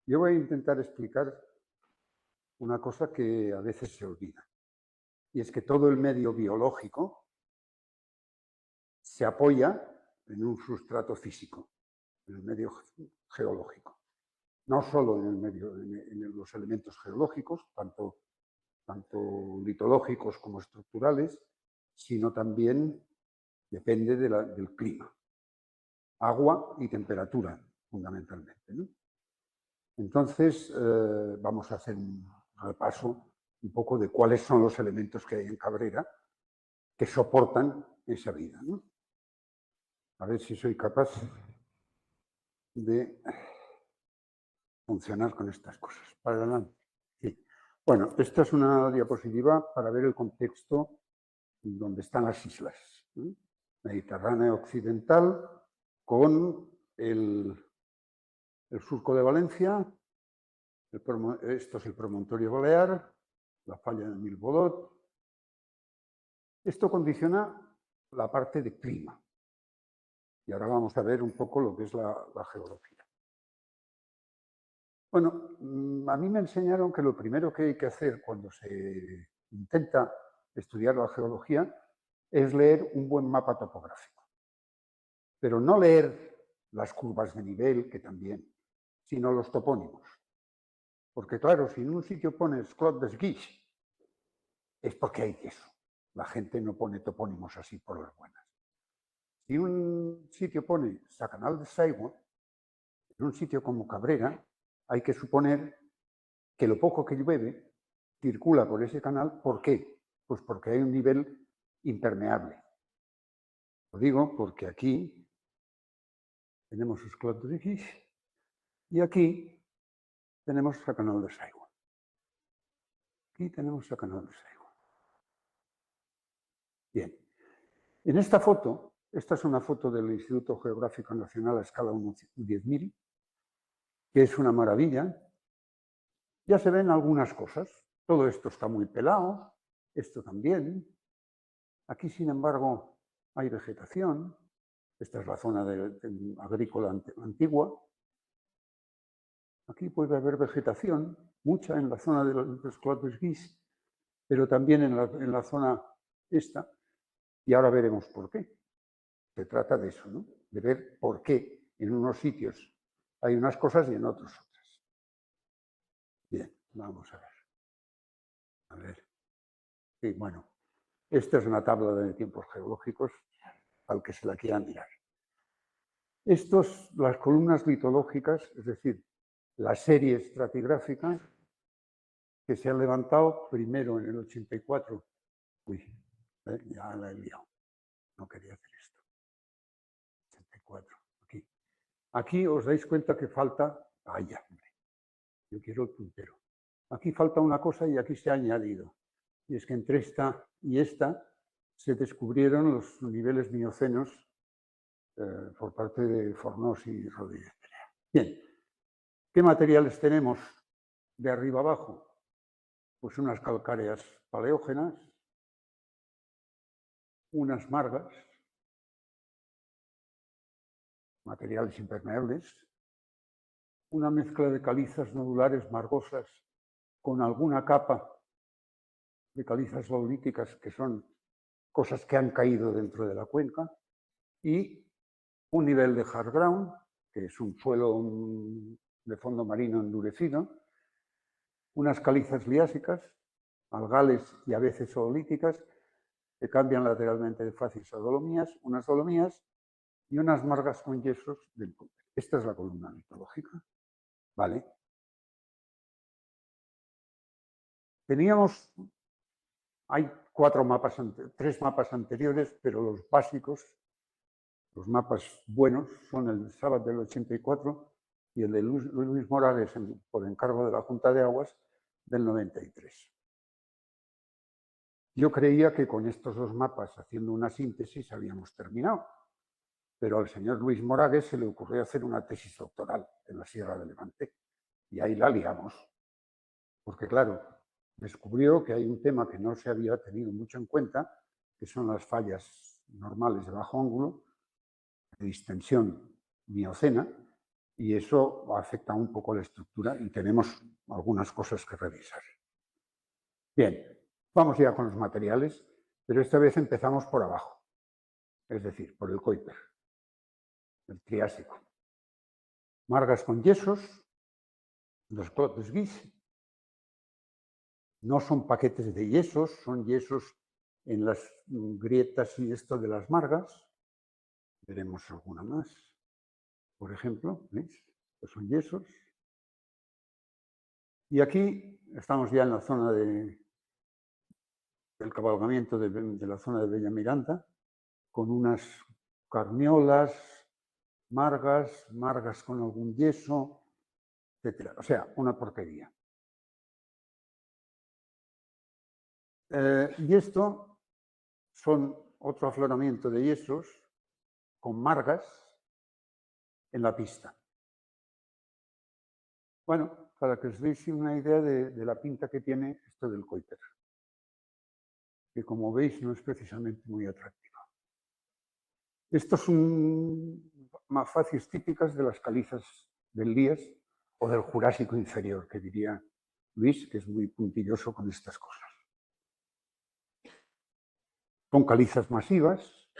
Yo voy a intentar explicar una cosa que a veces se olvida, y es que todo el medio biológico se apoya en un sustrato físico, en el medio geológico. No solo en los elementos geológicos, tanto litológicos como estructurales, sino también depende del clima, agua y temperatura, fundamentalmente, ¿no? Entonces, vamos a hacer un repaso un poco de cuáles son los elementos que hay en Cabrera que soportan esa vida, ¿no? A ver si soy capaz de funcionar con estas cosas. Para adelante. Sí. Bueno, esta es una diapositiva para ver el contexto donde están las islas, ¿eh? Mediterráneo occidental con el surco de Valencia, esto es el promontorio balear, la falla de Milbolot. Esto condiciona la parte de clima. Y ahora vamos a ver un poco lo que es la geología. Bueno, a mí me enseñaron que lo primero que hay que hacer cuando se intenta estudiar la geología es leer un buen mapa topográfico. Pero no leer las curvas de nivel, que también, sino los topónimos. Porque claro, si en un sitio pones Clot des Guix, es porque hay queso. La gente no pone topónimos así por las buenas. Si en un sitio pone Sacanal de Saigua, en un sitio como Cabrera, hay que suponer que lo poco que llueve circula por ese canal. ¿Por qué? Pues porque hay un nivel impermeable. Lo digo porque aquí tenemos los Clot de Guix y aquí tenemos Sacanal de Saigua. Aquí tenemos Sacanal de Saigua. Bien. En esta foto, esta es una foto del Instituto Geográfico Nacional a escala 10.000, que es una maravilla. Ya se ven algunas cosas. Todo esto está muy pelado, esto también. Aquí, sin embargo, hay vegetación. Esta es la zona agrícola antigua. Aquí puede haber vegetación, mucha en la zona de los Clot des Guix, pero también en la zona esta. Y ahora veremos por qué. Se trata de eso, ¿no? De ver por qué en unos sitios hay unas cosas y en otros otras. Bien, vamos a ver. A ver. Sí, bueno, esta es una tabla de tiempos geológicos al que se la quiera mirar. Las columnas litológicas, es decir, la serie estratigráfica que se ha levantado primero en el 84. Uy, ya la he liado. No quería hacer esto. 84, aquí. Aquí os dais cuenta que falta... Vaya, hombre, yo quiero el puntero. Aquí falta una cosa y aquí se ha añadido. Y es que entre esta y esta se descubrieron los niveles miocenos por parte de Fornós y Rodríguez Perea. Bien, ¿qué materiales tenemos de arriba abajo? Pues unas calcáreas paleógenas, unas margas, materiales impermeables, una mezcla de calizas nodulares margosas con alguna capa de calizas dolíticas, que son cosas que han caído dentro de la cuenca, y un nivel de hard ground, que es un suelo de fondo marino endurecido, unas calizas liásicas, algales y a veces dolíticas, que cambian lateralmente de facies a dolomías, unas dolomías y unas margas con yesos del Cooper. Esta es la columna litológica. Vale. Hay tres mapas anteriores, pero los básicos, los mapas buenos, son el de Sabat del 84 y el de Luis Morales, por encargo de la Junta de Aguas, del 93. Yo creía que con estos dos mapas, haciendo una síntesis, habíamos terminado, pero al señor Luis Morales se le ocurrió hacer una tesis doctoral en la Sierra de Levante, y ahí la liamos. Porque claro, descubrió que hay un tema que no se había tenido mucho en cuenta, que son las fallas normales de bajo ángulo, de distensión miocena, Y eso afecta un poco la estructura y tenemos algunas cosas que revisar. Bien, vamos ya con los materiales, pero esta vez empezamos por abajo, es decir, por el Kuiper, el Triásico. Margas con yesos, los clotes guix. No son paquetes de yesos, son yesos en las grietas y esto de las margas. Veremos alguna más. Por ejemplo, ¿veis? Estos son yesos. Y aquí estamos ya en la zona del cabalgamiento de la zona de Bella Miranda, con unas carniolas, margas con algún yeso, etc. O sea, una porquería. Y esto son otro afloramiento de yesos con margas en la pista. Bueno, para que os deis una idea de la pinta que tiene esto del Kuiper, que como veis no es precisamente muy atractivo. Estos son facies típicas de las calizas del Lias o del Jurásico inferior, que diría Luis, que es muy puntilloso con estas cosas. Son calizas masivas,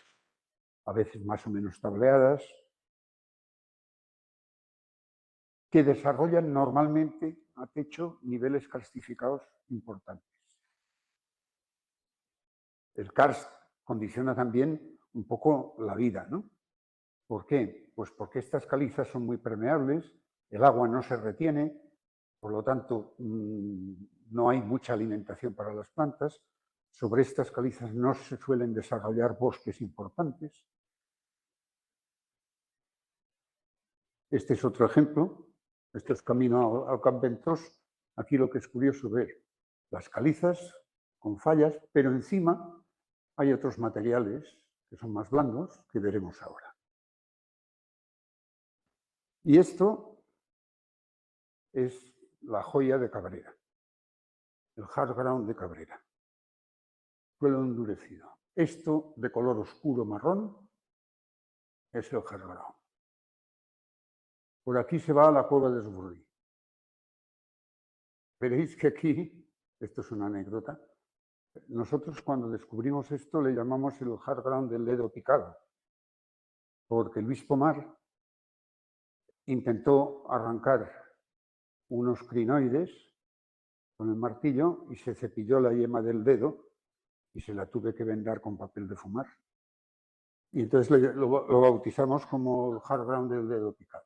a veces más o menos tableadas, que desarrollan normalmente a techo niveles karstificados importantes. El karst condiciona también un poco la vida, ¿no? ¿Por qué? Pues porque estas calizas son muy permeables, el agua no se retiene, por lo tanto no hay mucha alimentación para las plantas. Sobre estas calizas no se suelen desarrollar bosques importantes. Este es otro ejemplo. Esto es camino al Camp Ventós. Aquí lo que es curioso ver las calizas con fallas, pero encima hay otros materiales que son más blandos que veremos ahora. Y esto es la joya de Cabrera, el hard ground de Cabrera, suelo endurecido. Esto de color oscuro marrón es el hard ground. Por aquí se va a la cueva de Esburrí. Veréis que aquí, esto es una anécdota, nosotros cuando descubrimos esto le llamamos el hard ground del dedo picado, porque Luis Pomar intentó arrancar unos crinoides con el martillo y se cepilló la yema del dedo y se la tuve que vendar con papel de fumar. Y entonces lo bautizamos como el hard ground del dedo picado.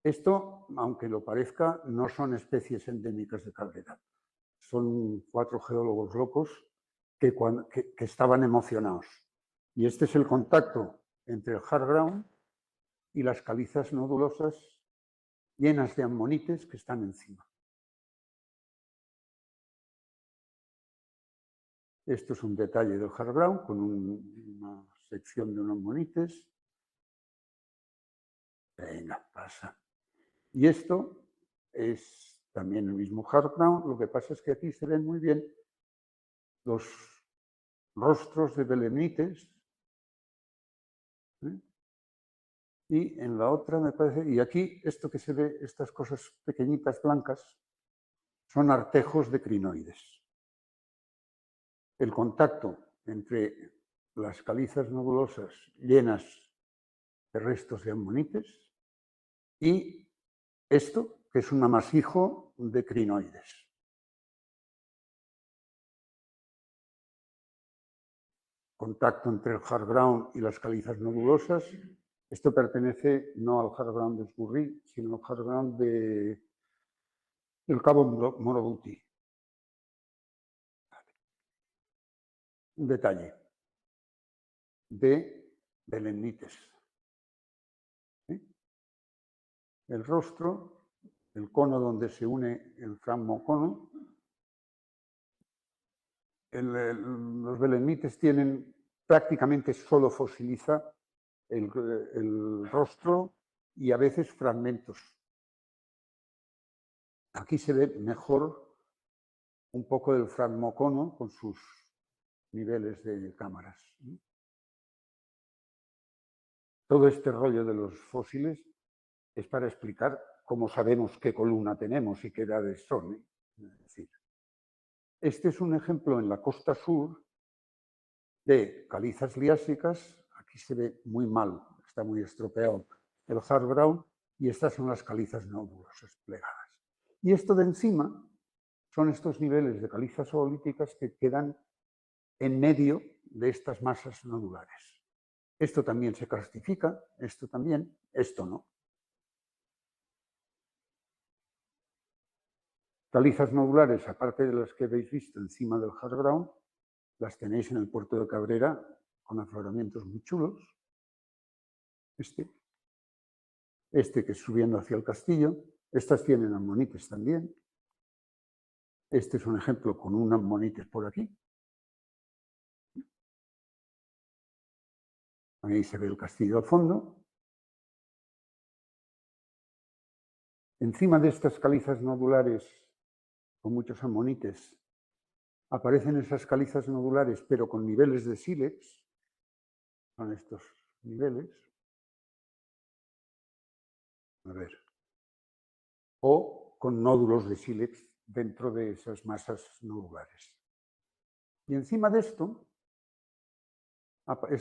Esto, aunque lo parezca, no son especies endémicas de Cabrera. Son 4 geólogos locos que estaban emocionados. Y este es el contacto entre el hard ground y las calizas nodulosas llenas de ammonites que están encima. Esto es un detalle del hard ground con una sección de unos ammonites. Venga, pasa. Y esto es también el mismo hard ground, lo que pasa es que aquí se ven muy bien los rostros de belemnites. Y en la otra me parece, y aquí esto que se ve, estas cosas pequeñitas blancas, son artejos de crinoides. El contacto entre las calizas nodulosas llenas de restos de ammonites y esto, que es un amasijo de crinoides. Contacto entre el hard ground y las calizas nodulosas. Esto pertenece no al hard ground de Esburrí, sino al hard ground del Cabo Morobutí. Un detalle de belemnites. El rostro, el cono donde se une el fragmocono. Los belemnites tienen prácticamente solo fosiliza el rostro y a veces fragmentos. Aquí se ve mejor un poco del fragmocono con sus niveles de cámaras. Todo este rollo de los fósiles es para explicar cómo sabemos qué columna tenemos y qué edades son. Es decir, este es un ejemplo en la costa sur de calizas liásicas. Aquí se ve muy mal, está muy estropeado el hard brown, y estas son las calizas nodulosas plegadas. Y esto de encima son estos niveles de calizas oolíticas que quedan en medio de estas masas nodulares. Esto también se calcifica, esto también, esto no. Calizas nodulares, aparte de las que habéis visto encima del hard brown, las tenéis en el puerto de Cabrera con afloramientos muy chulos. Este que es subiendo hacia el castillo. Estas tienen ammonites también. Este es un ejemplo con un ammonites por aquí. Ahí se ve el castillo al fondo. Encima de estas calizas nodulares con muchos ammonites aparecen esas calizas nodulares, pero con niveles de sílex. Son estos niveles. A ver. O con nódulos de sílex dentro de esas masas nodulares. Y encima de esto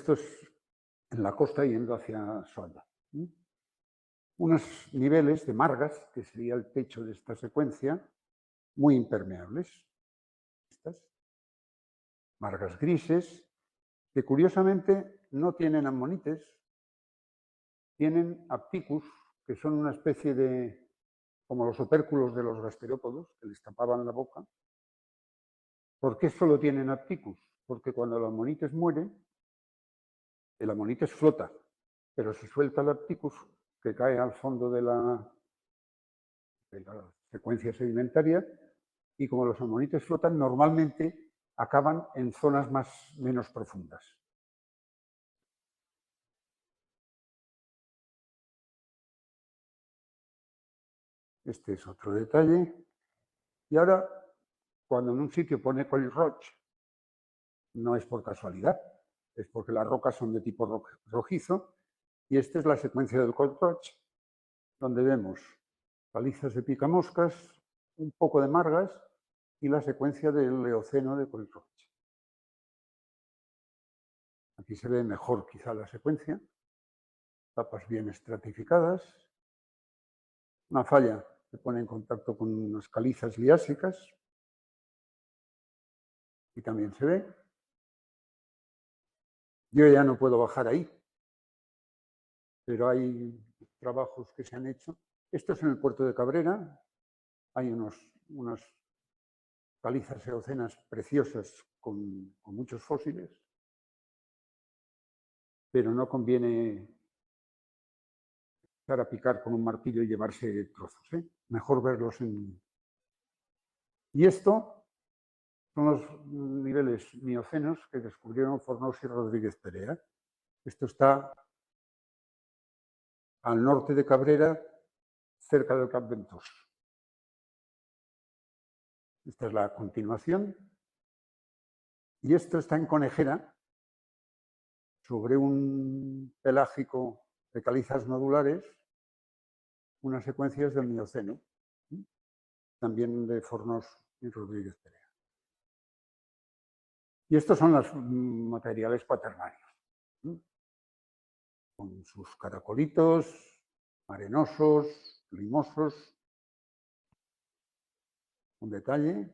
es en la costa yendo hacia Solla. Unos niveles de margas, que sería el techo de esta secuencia, muy impermeables. Estas margas grises, que curiosamente no tienen ammonites, tienen apticus, que son una especie de, como los opérculos de los gasterópodos, que les tapaban la boca. ¿Por qué solo tienen apticus? Porque cuando el ammonites muere, el ammonites flota, pero se suelta el apticus, que cae al fondo de la secuencia sedimentaria, y como los ammonites flotan, normalmente acaban en zonas menos profundas. Este es otro detalle. Y ahora, cuando en un sitio pone coil roche, no es por casualidad, es porque las rocas son de tipo rojizo, y esta es la secuencia del coil roche, donde vemos calizas de picamoscas, un poco de margas y la secuencia del Eoceno de coil roche. Aquí se ve mejor quizá la secuencia, capas bien estratificadas. Una falla se pone en contacto con unas calizas liásicas y también se ve. Yo ya no puedo bajar ahí, pero hay trabajos que se han hecho. Esto es en el puerto de Cabrera. Hay unas calizas eocenas preciosas con muchos fósiles, pero no conviene empezar a picar con un martillo y llevarse trozos. Mejor verlos en... Y esto son los niveles miocenos que descubrieron Fornosi y Rodríguez Perea. Esto está al norte de Cabrera, cerca del Cap Ventós. Esta es la continuación. Y esto está en Conejera, sobre un pelágico de calizas nodulares, unas secuencias del Mioceno, también de Fornós y Rodríguez Perea. Y estos son los materiales cuaternarios, con sus caracolitos, arenosos, limosos. Un detalle.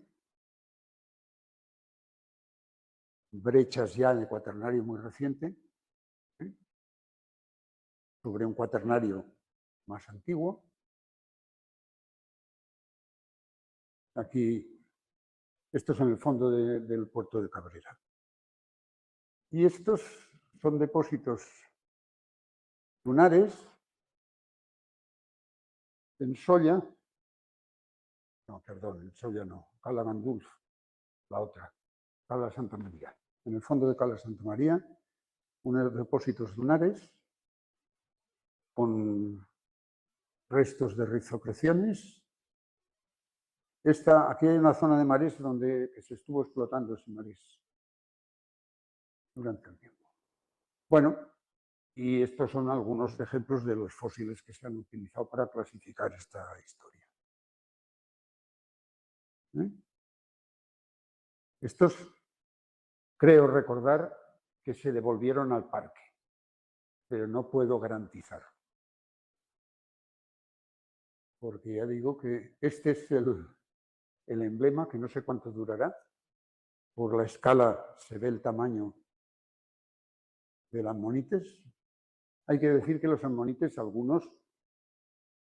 Brechas ya de cuaternario muy reciente, sobre un cuaternario más antiguo. Aquí, esto es en el fondo del puerto de Cabrera. Y estos son depósitos lunares en Solla, no, perdón, en Solla no, Cala Gandulf, la otra, Cala Santa María. En el fondo de Cala Santa María, unos depósitos lunares con restos de rizocreciones. Aquí hay una zona de marés donde se estuvo explotando ese marés durante el tiempo. Bueno, Y estos son algunos ejemplos de los fósiles que se han utilizado para clasificar esta historia. Estos, creo recordar, que se devolvieron al parque, pero no puedo garantizar. Porque ya digo que este es el emblema, que no sé cuánto durará. Por la escala se ve el tamaño de las ammonites. Hay que decir que los ammonites, algunos,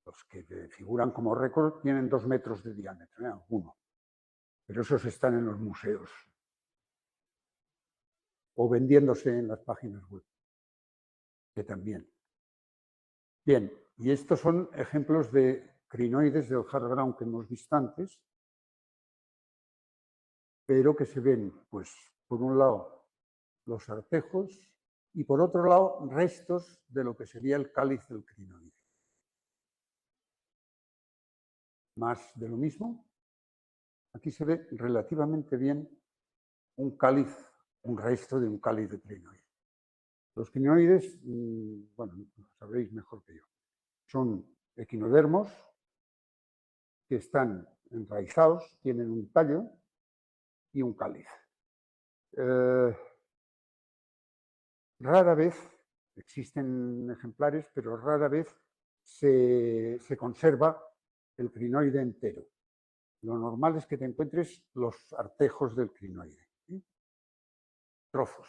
los que figuran como récord, tienen 2 metros de diámetro, alguno. Pero esos están en los museos o vendiéndose en las páginas web, que también. Bien, y estos son ejemplos de crinoides del hard ground que hemos visto antes, pero que se ven, pues, por un lado, los artejos y por otro lado, restos de lo que sería el cáliz del crinoide. Más de lo mismo. Aquí se ve relativamente bien un cáliz, un resto de un cáliz de crinoide. Los crinoides, bueno, lo sabréis mejor que yo, son equinodermos que están enraizados, tienen un tallo y un cáliz. Rara vez, existen ejemplares, pero rara vez se conserva el crinoide entero. Lo normal es que te encuentres los artejos del crinoide, trozos.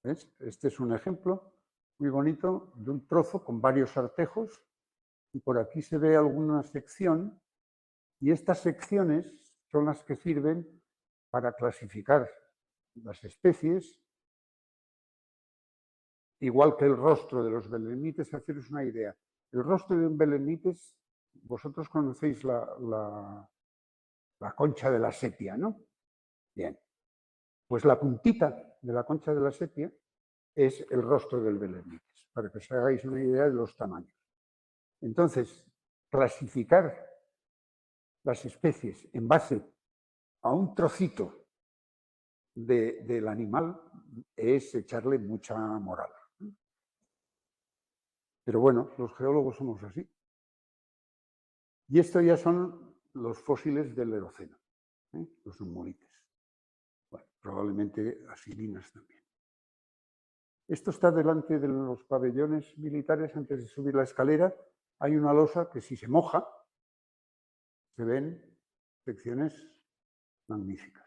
¿Ves? Este es un ejemplo muy bonito de un trozo con varios artejos y por aquí se ve alguna sección y estas secciones son las que sirven para clasificar las especies, igual que el rostro de los belemnites. Haceros una idea. El rostro de un belemnites, vosotros conocéis la concha de la sepia, ¿no? Bien. Pues la puntita de la concha de la sepia es el rostro del belemnites, para que os hagáis una idea de los tamaños. Entonces, clasificar las especies en base a un trocito del animal es echarle mucha moral. Pero bueno, los geólogos somos así. Y esto ya son los fósiles del Eoceno, los nummulites. Bueno, probablemente asilinas también. Esto está delante de los pabellones militares. Antes de subir la escalera hay una losa que, si se moja, se ven secciones magníficas.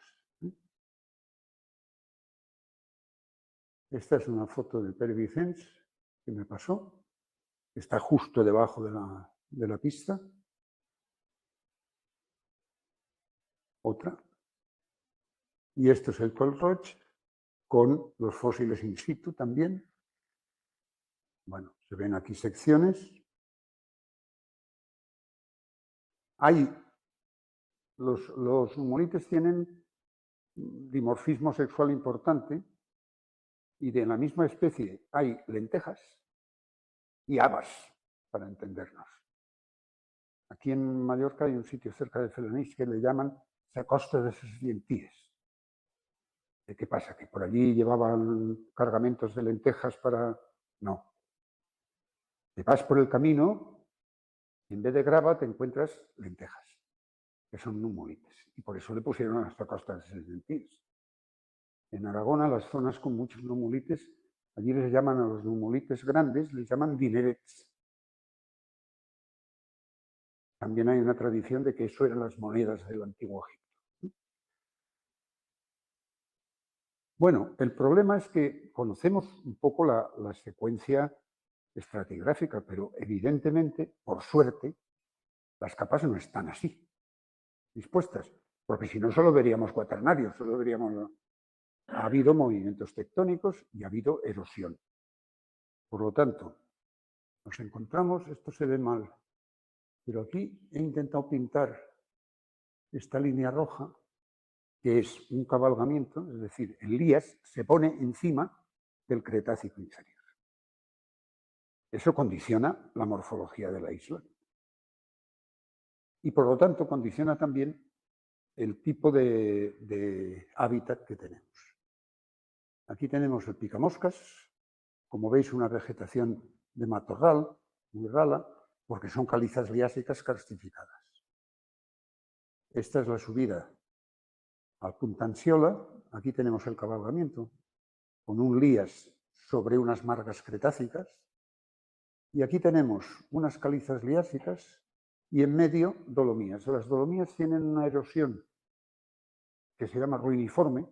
Esta es una foto de Pere Vicens que me pasó. Está justo debajo de la pista. Otra. Y esto es el Col Roig con los fósiles in situ también. Bueno, se ven aquí secciones. Los nummulites tienen dimorfismo sexual importante y de la misma especie hay lentejas y habas, para entendernos. Aquí en Mallorca hay un sitio cerca de Felanís que le llaman la Costa de sus Dienties. ¿Qué pasa? ¿Que por allí llevaban cargamentos de lentejas para...? No. Te vas por el camino y en vez de grava te encuentras lentejas, que son nummulites. Y por eso le pusieron hasta Costa de sus Dienties. En Aragón, a las zonas con muchos nummulites, allí les llaman a los nummulites grandes, les llaman dinerets. También hay una tradición de que eso eran las monedas del antiguo Egipto. Bueno, el problema es que conocemos un poco la secuencia estratigráfica, pero evidentemente, por suerte, las capas no están así, dispuestas, porque si no solo veríamos cuaternarios, solo veríamos... Ha habido movimientos tectónicos y ha habido erosión. Por lo tanto, nos encontramos, esto se ve mal, pero aquí he intentado pintar esta línea roja, que es un cabalgamiento, es decir, el Elías se pone encima del Cretácico inferior. Eso condiciona la morfología de la isla. Y por lo tanto condiciona también el tipo de hábitat que tenemos. Aquí tenemos el picamoscas, como veis una vegetación de matorral, muy rala, porque son calizas liásicas karstificadas. Esta es la subida al Puntanciola, aquí tenemos el cabalgamiento, con un lías sobre unas margas cretácicas, y aquí tenemos unas calizas liásicas y en medio dolomías. Las dolomías tienen una erosión que se llama ruiniforme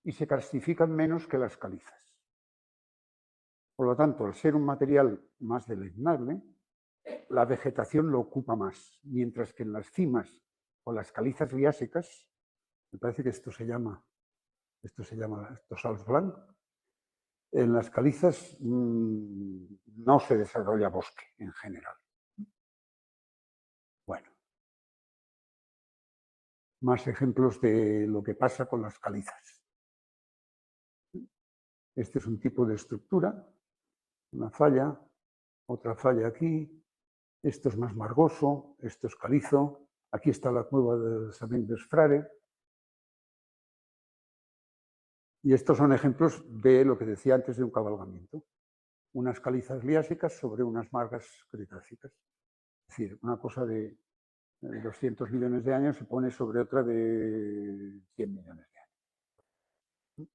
y se karstifican menos que las calizas. Por lo tanto, al ser un material más deleznable, la vegetación lo ocupa más, mientras que en las cimas o las calizas liásicas, me parece que esto se llama sals blanc, en las calizas no se desarrolla bosque en general. Bueno, más ejemplos de lo que pasa con las calizas. Este es un tipo de estructura, una falla, otra falla aquí, esto es más margoso, esto es calizo, aquí está la cueva de Sabendes Frare. Y estos son ejemplos de lo que decía antes de un cabalgamiento. Unas calizas liásicas sobre unas margas cretácicas. Es decir, una cosa de 200 millones de años se pone sobre otra de 100 millones de años.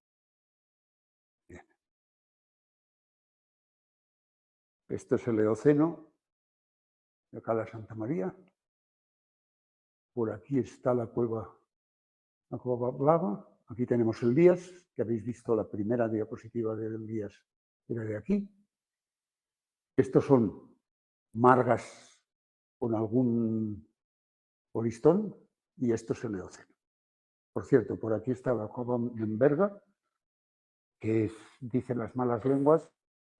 Bien. Esto es el Eoceno de Cala Santa María. Por aquí está la cueva Blava. Aquí tenemos el Díaz, que habéis visto la primera diapositiva del Díaz, era de aquí. Estos son margas con algún polistón y esto es el Eoceno. Por cierto, por aquí está la cueva Menberga, que dicen las malas lenguas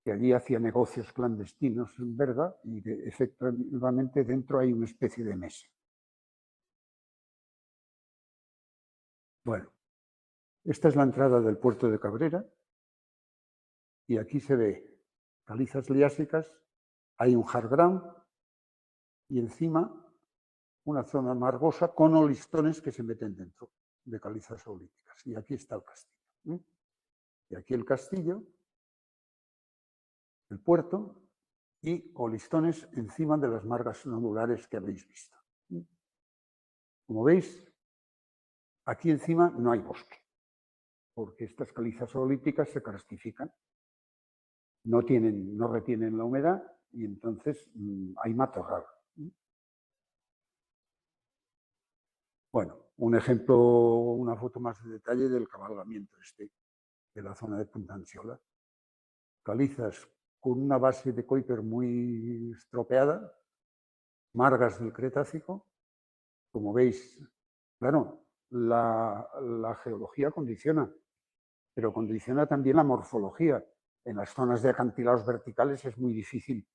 que allí hacía negocios clandestinos en Berga y que efectivamente dentro hay una especie de mesa. Bueno, esta es la entrada del puerto de Cabrera y aquí se ve calizas liásicas, hay un jargrán y encima una zona margosa con olistones que se meten dentro de calizas olíticas. Y aquí está el castillo. Y aquí el castillo, el puerto y olistones encima de las margas nodulares que habéis visto. Como veis, aquí encima no hay bosque, porque estas calizas olíticas se karstifican, no retienen la humedad y entonces hay matorral. Bueno, un ejemplo, una foto más de detalle del cabalgamiento de la zona de Puntanciola. Calizas con una base de Kuiper muy estropeada, margas del Cretácico. Como veis, claro, la geología condiciona, pero condiciona también la morfología. En las zonas de acantilados verticales es muy difícil.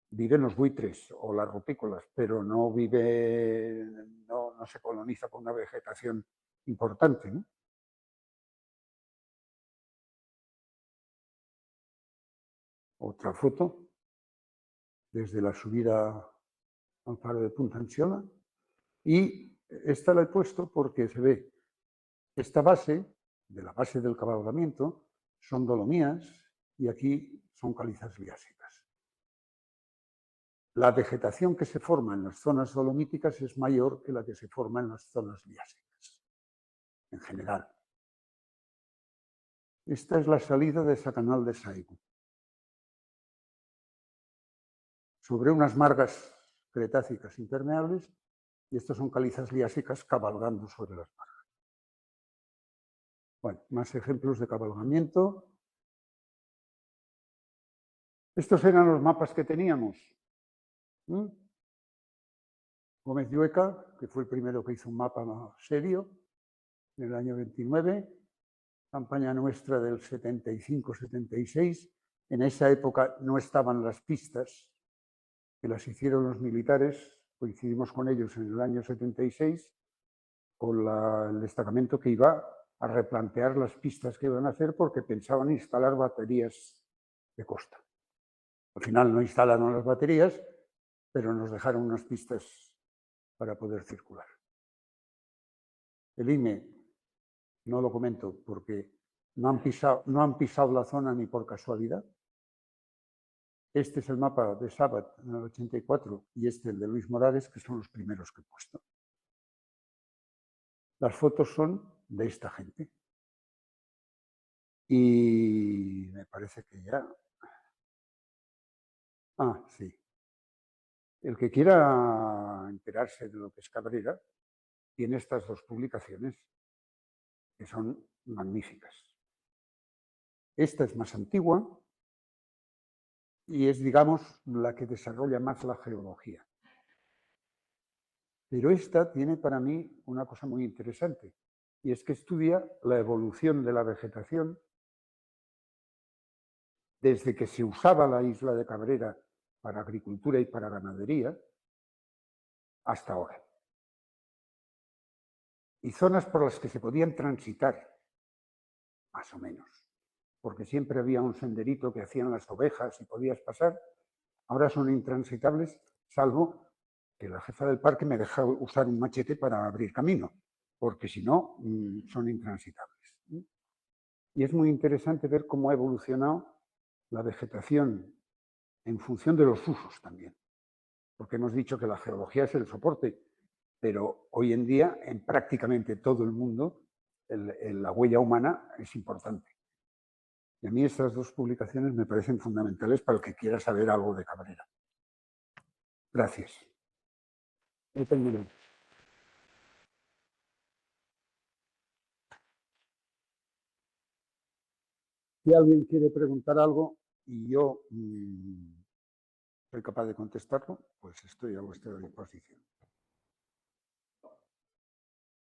Viven los buitres o las rupícolas, pero no se coloniza con una vegetación importante, ¿no? Otra foto desde la subida al faro de Puntanciola. Y esta la he puesto porque se ve esta base, de la base del cabalgamiento, son dolomías y aquí son calizas liásicas. La vegetación que se forma en las zonas dolomíticas es mayor que la que se forma en las zonas liásicas, en general. Esta es la salida de ese canal de Saigo. Sobre unas margas cretácicas impermeables, y estos son calizas liásicas cabalgando sobre las margas. Bueno, más ejemplos de cabalgamiento. Estos eran los mapas que teníamos. Gómez Llueca, que fue el primero que hizo un mapa serio, en el año 29, campaña nuestra del 75-76. En esa época no estaban las pistas, que las hicieron los militares, coincidimos con ellos en el año 76, con el destacamento que iba a replantear las pistas que iban a hacer porque pensaban instalar baterías de costa. Al final no instalaron las baterías, pero nos dejaron unas pistas para poder circular. El IME no lo comento porque no han pisado la zona ni por casualidad. Este es el mapa de Sabat en el 84 y este el de Luis Morales, que son los primeros que he puesto. Las fotos son de esta gente. Y me parece que ya... Ah, sí. El que quiera enterarse de lo que es Cabrera tiene estas dos publicaciones, que son magníficas. Esta es más antigua y es, digamos, la que desarrolla más la geología. Pero esta tiene para mí una cosa muy interesante, y es que estudia la evolución de la vegetación desde que se usaba la isla de Cabrera para agricultura y para ganadería hasta ahora. Y zonas por las que se podían transitar, más o menos, porque siempre había un senderito que hacían las ovejas y podías pasar. Ahora son intransitables, salvo que la jefa del parque me deja usar un machete para abrir camino, porque si no, son intransitables. Y es muy interesante ver cómo ha evolucionado la vegetación en función de los usos también, porque hemos dicho que la geología es el soporte, pero hoy en día en prácticamente todo el mundo la huella humana es importante. Y a mí estas dos publicaciones me parecen fundamentales para el que quiera saber algo de Cabrera. Gracias. He terminado. Si alguien quiere preguntar algo y yo soy capaz de contestarlo, pues estoy a vuestra disposición.